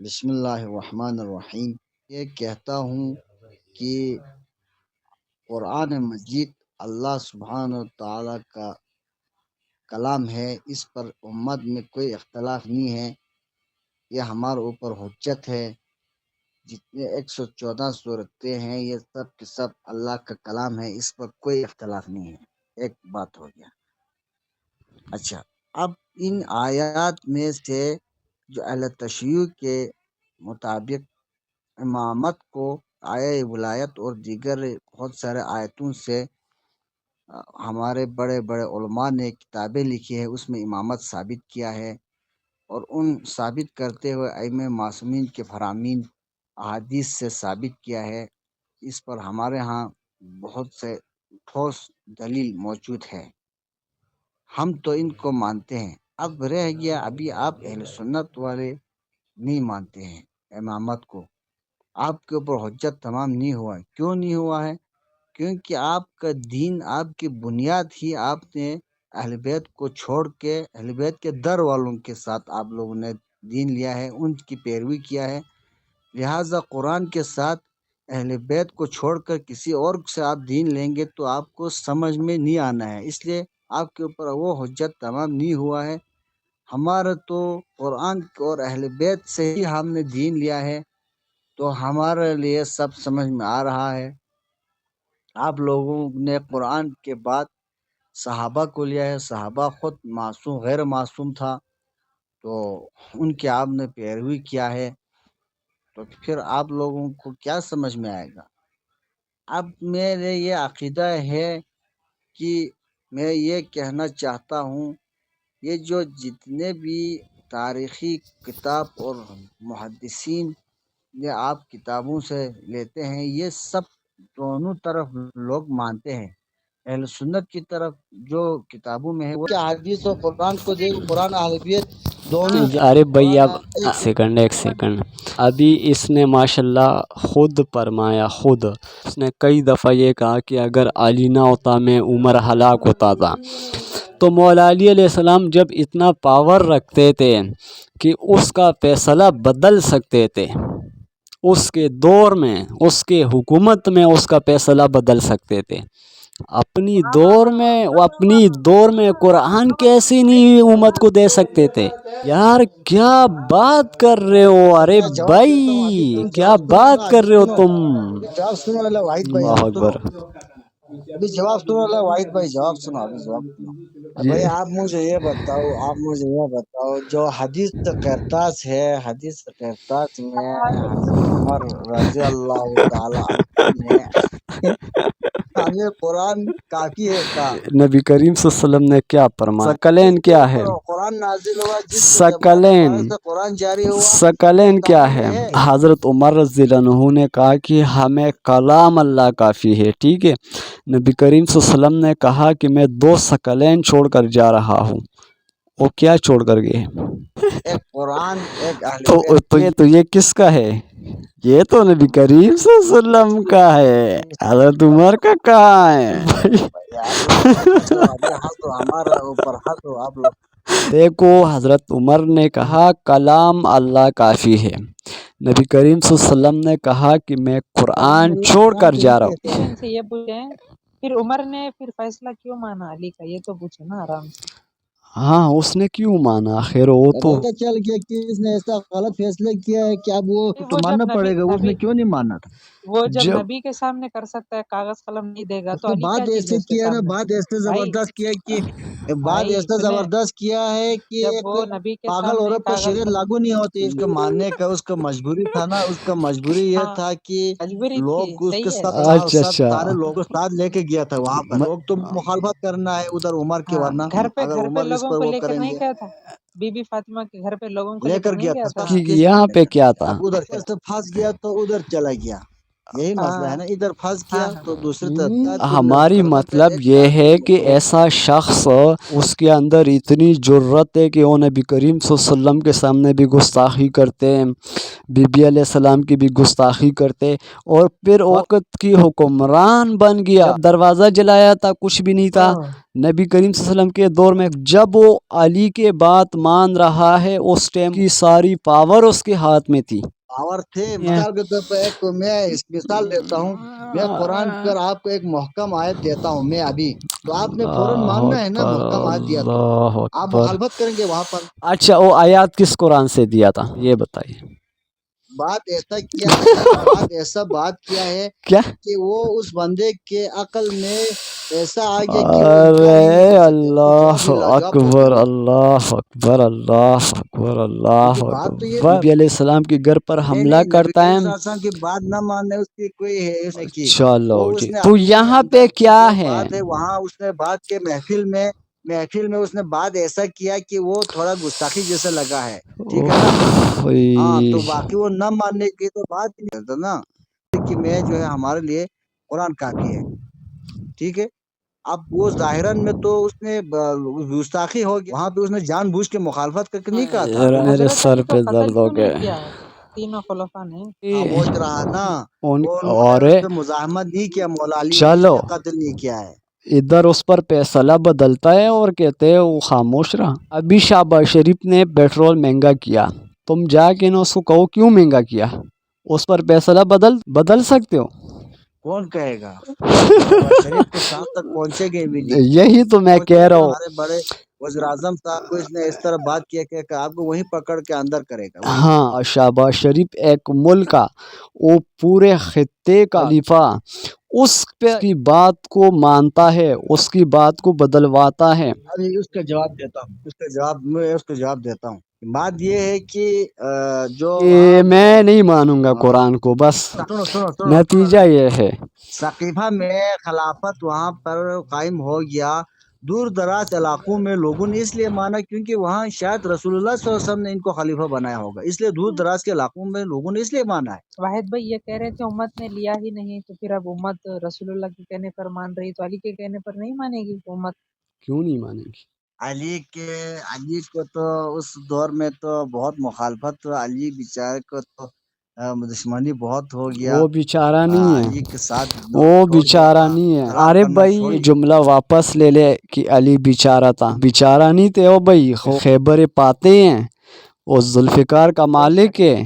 بسم اللہ الرحمن الرحیم۔ یہ کہتا ہوں کہ قرآن مجید اللہ سبحانہ و تعالیٰ کا کلام ہے، اس پر امت میں کوئی اختلاف نہیں ہے، یہ ہمارے اوپر حجت ہے۔ جتنے 114 صورتیں ہیں یہ سب کے سب اللہ کا کلام ہے، اس پر کوئی اختلاف نہیں ہے۔ ایک بات ہو گیا۔ اچھا، اب ان آیات میں سے جو اہل تشیع کے مطابق امامت کو آیہ ولایت اور دیگر بہت سارے آیتوں سے ہمارے بڑے بڑے علماء نے کتابیں لکھی ہے، اس میں امامت ثابت کیا ہے، اور ان ثابت کرتے ہوئے ائمہ معصومین کے فرامین احادیث سے ثابت کیا ہے۔ اس پر ہمارے ہاں بہت سے ٹھوس دلیل موجود ہے، ہم تو ان کو مانتے ہیں۔ اب رہ گیا، ابھی آپ اہل سنت والے نہیں مانتے ہیں امامت کو، آپ کے اوپر حجت تمام نہیں ہوا ہے۔ کیوں نہیں ہوا ہے؟ کیونکہ آپ کا دین، آپ کی بنیاد ہی آپ نے اہل بیت کو چھوڑ کے اہل بیت کے در والوں کے ساتھ آپ لوگوں نے دین لیا ہے، ان کی پیروی کیا ہے۔ لہٰذا قرآن کے ساتھ اہل بیت کو چھوڑ کر کسی اور سے آپ دین لیں گے تو آپ کو سمجھ میں نہیں آنا ہے، اس لیے آپ کے اوپر وہ حجت تمام نہیں ہوا ہے۔ ہمارا تو قرآن اور اہل بیت سے ہی ہم نے دین لیا ہے، تو ہمارے لیے سب سمجھ میں آ رہا ہے۔ آپ لوگوں نے قرآن کے بعد صحابہ کو لیا ہے، صحابہ خود معصوم غیر معصوم تھا، تو ان کی آپ نے پیروی کیا ہے، تو پھر آپ لوگوں کو کیا سمجھ میں آئے گا؟ اب میرے یہ عقیدہ ہے کہ میں یہ کہنا چاہتا ہوں، یہ جو جتنے بھی تاریخی کتاب اور محدثین یہ آپ کتابوں سے لیتے ہیں، یہ سب دونوں طرف لوگ مانتے ہیں۔ اہل سنت کی طرف جو کتابوں میں ہے وہ حدیث اور قرآن کو دیکھ، قرآن اہل بیت دونوں کو۔ ارے بھائی اب ایک سیکنڈ ابھی اس نے ماشاءاللہ خود فرمایا، خود اس نے کئی دفعہ یہ کہا کہ اگر علی نہ ہوتا میں عمر ہلاک ہوتا تھا۔ تو مولا علی علیہ السلام جب اتنا پاور رکھتے تھے کہ اس کا فیصلہ بدل سکتے تھے، اس کے دور میں، اس کے حکومت میں اس کا فیصلہ بدل سکتے تھے، اپنی دور میں قرآن کیسے نہیں امت کو دے سکتے تھے؟ یار کیا بات کر رہے ہو؟ ارے بھائی کیا بات کر رہے ہو تم؟ جواب سنو واحد بھائی، اللہ اکبر۔ ابھی جواب سنو واحد بھائی، جواب سنو، ابھی جواب سنو بھائی۔ آپ مجھے یہ بتاؤ جو حدیث قرطاس ہے، حدیث قرطاس میں حضرت عمر رضی اللہ تعالی عنہ نے ہمیں قرآن کافی ہے کہا۔ نبی کریم صلی اللہ علیہ وسلم نے کیا فرمایا؟ ثقلین کیا ہے؟ قرآن نازل ہوا جس زبان سے قرآن جاری ہوا، ثقلین کیا ہے؟ حضرت عمر رضی اللہ عنہ نے کہا کہ ہمیں کلام اللہ کافی ہے، ٹھیک ہے۔ نبی کریم صلی اللہ علیہ وسلم نے کہا کہ میں 2 ثقلین چھوڑ کر جا رہا ہوں۔ وہ کیا چھوڑ کر گئے؟ ایک قرآن، ایک اہل بیت۔ تو یہ کس کا ہے؟ یہ تو نبی کریم صلی اللہ علیہ وسلم کا ہے، حضرت عمر کا کہاں ہے؟ ہمارا اوپر حق ہو آپ لوگ۔ دیکھو حضرت عمر نے کہا کلام اللہ کافی ہے، نبی کریم صلی اللہ علیہ وسلم نے کہا کہ میں قرآن چھوڑ کر جا رہا ہوں۔ سے یہ پوچھیں پھر عمر نے پھر فیصلہ کیوں مانا علی کا، یہ تو پوچھے نا آرام سے۔ ہاں اس نے کیوں مانا؟ خیر وہ تو چل گیا کہ اس نے ایسا غلط فیصلہ کیا ہے کہ اب وہ تو ماننا پڑے گا، اس نے کیوں نہیں مانا تھا؟ وہ جب نبی کے سامنے کر سکتا ہے، کاغذ قلم نہیں دے گا تو علی بات کیا ایسے کیا نا، بات ایسے زبردست کیا کہ بات ایسا زبردست کیا ہے کہ پاگل عورت پر شریعت لاگو نہیں ہوتی، اس کو ماننے کا اس کا مجبوری تھا نا، اس کا مجبوری یہ تھا کہ لوگ اس کے ساتھ سارے لوگوں ساتھ لے کے گیا تھا وہاں پر، لوگ تو مخالفت کرنا ہے ادھر عمر کے، ورنہ گھر پہ اگر عمر اس لوگوں پر کو وہ لے کر کریں نہیں گے۔ گیا تھا، بی بی فاطمہ کے گھر پہ لوگوں کو لے کر نہیں گیا گیا تھا تھا۔ یہاں پہ کیا تھا؟ اب ادھر پھنس گیا تو ادھر چلا گیا۔ یہی مسئلہ ہے نا، ادھر پھنس گیا تو دوسری طرف ہماری مطلب یہ ہے کہ ایسا شخص اس کے اندر اتنی جرت ہے کہ وہ نبی کریم صلی اللہ علیہ وسلم کے سامنے بھی گستاخی کرتے ہیں، بی بی علیہ السلام کی بھی گستاخی کرتے، اور پھر وقت کی حکمران بن گیا. جب دروازہ جلایا تھا کچھ بھی نہیں تھا نبی کریم صلی اللہ علیہ وسلم کے دور میں. جب وہ علی کے بات مان رہا ہے اس ٹائم کی ساری پاور اس کے ہاتھ میں تھی. پاور تھے. مثال کے طور پر ایک میں مثال دیتا ہوں، میں قرآن پر آپ کو ایک محکم آیت دیتا ہوں میں ابھی، تو آپ نے فوراً ماننا ہے نا، محکم آیت دیا تو اللہ آپ اکبر. مخالفت کریں گے وہاں پر. اچھا وہ آیات کس قرآن سے دیا تھا یہ بتائیے. بات ایسا کیا ہے، بات کیا ہے کیا؟ کہ وہ اس بندے کے عقل میں ایسا آ گیا کہ وہ انکار ہی نہیں ارے کر سکتے. اللہ جواب لاجواب ہوتا اکبر، ہے. اللہ اکبر، اللہ اکبر، اللہ کیونکہ بات تو یہ اکبر. نبی علیہ السلام کے گھر پر نہیں حملہ نہیں، نبی کرتا کریم ہے. صلی اللہ علیہ وسلم کی بات نہ ماننے اس کی کوئی ہے اس نے کی. چلو وہ جی، اس نے تو اپنے یہاں پہ اندر کی کیا جو ہے؟ بات ہے وہاں اس نے بات کے محفل میں اس نے بات ایسا کیا کہ وہ تھوڑا گستاخی جیسا لگا ہے. ٹھیک ہے نا. ہاں تو باقی وہ نہ ماننے کی تو بات ہی نہیں کرتا نا، کہ میں جو ہے ہمارے لیے قرآن کافی ہے. ٹھیک ہے. اب وہ ظاہراً میں تو اس نے گستاخی ہو گیا، وہاں پہ اس نے جان بوجھ کے مخالفت کر کے نہیں کہا تھا. میرے حضرت سر علی کو پہ قتل درد ہو کیوں نہیں گئے. کیا تینوں خلفاء نے؟ خاموش رہا نا، وہ انہوں نے اور اس پہ مزاحمت نہیں کیا. مولا علی نے اس چلو نے قتل نہیں کیا ہے. ادھر اس پر فیصلہ بدلتا ہے اور کہتے ہیں وہ خاموش رہا. ابھی شہباز شریف نے پیٹرول مہنگا کیا، تم جا کے نا اس کو کہو کیوں مہنگا کیا، اس پر فیصلہ بدل سکتے ہو؟ کون کہے گا؟ شہباز شریف تو شام تک پہنچے گے بھی نہیں. یہی تو میں کہہ رہا ہوں. ہمارے بڑے وزیر اعظم صاحب کو اس نے اس طرح بات کیا کہ آپ کو وہیں پکڑ کے اندر کرے گا. ہاں شہباز شریف ایک ملک کا، وہ پورے خطے کا خلیفہ، اس پہ کی بات کو مانتا ہے، اس کی بات کو بدلواتا ہے. ابھی اس کا جواب دیتا ہوں، اس کا جواب دیتا ہوں. بات یہ ہے کہ جو کہ میں نہیں مانوں گا قرآن کو، بس سنو نتیجہ یہ ہے. ثقیفہ میں خلافت وہاں پر قائم ہو گیا. دور دراز علاقوں میں لوگوں نے اس لیے مانا کیونکہ وہاں شاید رسول اللہ صلی اللہ علیہ وسلم نے ان کو خلیفہ بنایا ہوگا، اس لیے دور دراز کے علاقوں میں لوگوں نے اس لیے مانا ہے. واحد بھائی یہ کہہ رہے تھے امت نے لیا ہی نہیں، تو پھر اب امت رسول اللہ کے کہنے پر مان رہی، تو علی کے کہنے پر نہیں مانے گی امت؟ کیوں نہیں مانے گی؟ علی کو تو اس دور میں تو بہت مخالفت، علی بیچارے کو تو دشمنی بہت ہو گیا. وہ بیچارہ نہیں علی ہے، کے ساتھ وہ چھوڑ بیچارہ دینا، نہیں ہے. کلام ارے کرنا بھائی چھوڑ یہ جملہ واپس لے لے کہ علی بیچارہ تھا. بیچارہ نہیں تھے وہ بھائی، خیبر پاتے ہیں، وہ ذوالفقار کا مالک ہے،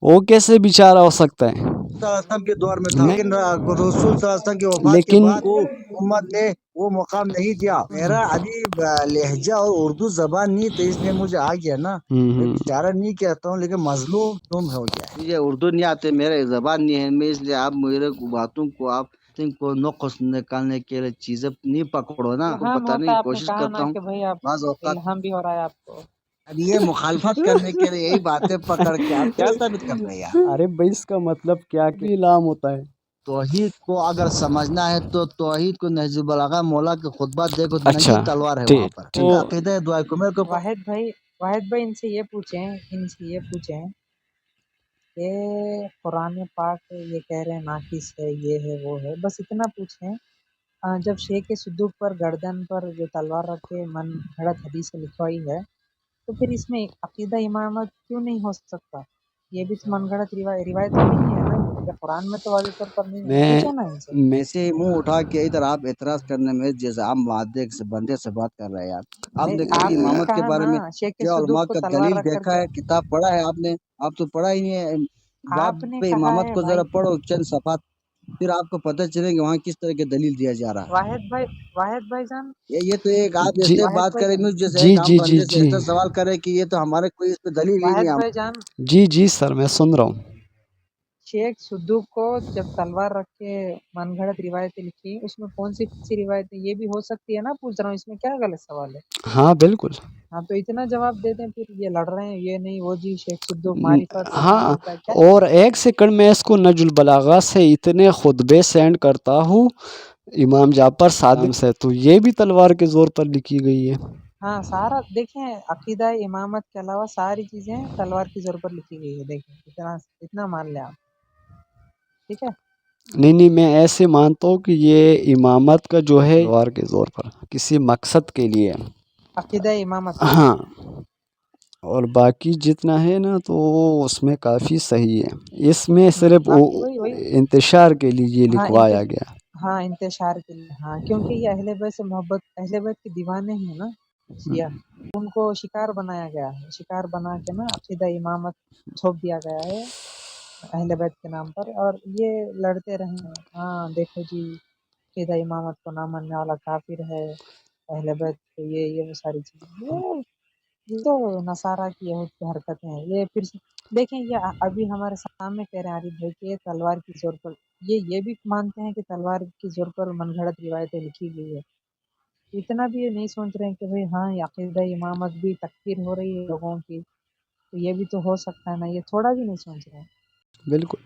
وہ کیسے بیچارہ ہو سکتا ہے؟ صلی اللہ علیہ وسلم کے دور میں تھا، لیکن رسول صلی اللہ علیہ وسلم کی وفات کے لیکن بعد کو امت نے وہ مقام نہیں دیا. میرا ابھی لہجہ اور اردو زبان نہیں تو اس لیے مجھے آ گیا نا. میں بیچارہ نہیں کہتا ہوں لیکن مظلوم تم ہو گیا. مجھے اردو نہیں آتے، میرے زبان نہیں ہے، میں اس لیے آپ میرے باتوں کو آپ کو نقص نکالنے کے لیے چیزیں نہیں پکڑو نا. الہام پتہ ہوتا نہیں ہے، آپ نے کوشش کہا کرتا نا ہوں کہ بھائی آپ بعض اوقات. الہام بھی ہو رہا ہے آپ کو. اب یہ مخالفت کرنے کے لیے یہی باتیں پکڑ کے آپ کیا ثابت کر رہے ہیں یار؟ ارے بھائی اس کا مطلب کیا کہ الہام ہوتا ہے؟ توحید کو اگر سمجھنا ہے تو توحید کو نہج البلاغہ مولا کے خطبات دیکھو، اچھا ننگی تلوار ہے وہاں پر. ٹھیک ہے، عقیدہ دعائے کمر کو واحد بھائی ان سے یہ پوچھیں کہ قرآن پاک یہ کہہ رہے ہیں ناقص ہے، یہ ہے وہ ہے، بس اتنا پوچھیں. جب شیخ صدوق پر گردن پر جو تلوار رکھ کے من گھڑت حدیث لکھوائی ہے، تو پھر اس میں عقیدہ امامت کیوں نہیں ہو سکتا؟ یہ بھی تو من گھڑت روایت نہیں ہے نا، یا قرآن میں تو واضح طور پر نہیں ہے. پوچھے نا ان سے. ایسے منہ اٹھا کے ادھر آپ اعتراض کرنے میں جیسے عام بندے سے بات کر رہے ہیں یار. آپ نے کبھی نے امامت کے کہا بارے نا میں شیخ کیا علماء صدوق کو کا تلوار دلیل رکھ کر دیکھا کے ہے؟ کتاب پڑھا ہے آپ نے؟ آپ تو پڑھا ہی نہیں ہے. باب آپ نے پہ کہا امامت ہے کو بھائی. ذرا پڑھو چند صفحات، پھر آپ کو پتہ چلے گا وہاں کس طرح کے دلیل دیا جا رہا ہے. واحد بھائی جان، یہ تو ایک آپ جی ایسے واحد بات بھائی کرے جان، مجھ جیسے جی ایک عام جی جی بندے سے جی ایسا سوال کرے کہ یہ تو ہمارے کوئی اس پہ دلیل ہی واحد نہیں. بھائی جان، جی سر میں سن رہا ہوں. شیخ صدوق کو جب تلوار رکھ کے من گھڑت روایتیں لکھی، اس میں کون سی روایتیں یہ بھی ہو سکتی ہے نا؟ پوچھ رہا ہوں، اس میں کیا غلط سوال ہے؟ ہاں بالکل. ہاں تو اتنا جواب دے دیں، پھر یہ لڑ رہے ہیں یہ نہیں وہ جی شیخ صدوق معرفت ہاں، ہوتا ہے کیا؟ اور ایک سیکنڈ میں اس کو نہج البلاغہ سے اتنے خطبے سینڈ کرتا ہوں امام جعفر صادق سے، تو یہ بھی تلوار کے زور پر لکھی گئی ہے. ہاں سارا دیکھیں، عقیدہ امامت کے علاوہ ساری چیزیں تلوار کی زور پر لکھی گئی ہے. دیکھیں اتنا مان لیں آپ. ٹھیک ہے. نہیں میں ایسے مانتا ہوں کہ یہ امامت کا جو ہے تلوار کے زور پر کسی مقصد کے لیے، عقیدہ امامت ہاں، اور باقی جتنا ہے نا تو اس میں کافی صحیح ہے، اس میں صرف باقی وہی انتشار کے لیے ہاں لکھوایا گیا۔ ہاں انتشار کے لیے، ہاں کیونکہ یہ اہل بیت سے محبت، اہل بیت کے دیوانے ہیں نا شیعہ، ان کو شکار بنایا گیا ہے، شکار بنا کے نا عقیدہ امامت تھوپ دیا گیا ہے اہل بیت کے نام پر، اور یہ لڑتے رہے ہیں، ہاں دیکھو جی عقیدہ امامت کو نہ ماننے والا کافر ہے، اہل بیت کو یہ ساری چیزیں، یہ تو نصارہ کی یہود کی حرکتیں ہیں، یہ پھر سے دیکھیں، یہ ابھی ہمارے سامنے کہہ رہے ہیں عارف بھائی کہ یہ تلوار کی زور پر، یہ بھی مانتے ہیں کہ تلوار کی زور پر من گھڑت روایتیں لکھی گئی ہے، اتنا بھی یہ نہیں سوچ رہے ہیں کہ بھئی ہاں یہ عقیدہ امامت بھی تکفیر ہو رہی ہے لوگوں کی، تو یہ بھی تو ہو سکتا ہے نا، یہ تھوڑا بھی نہیں سوچ رہے ہیں۔ بالکل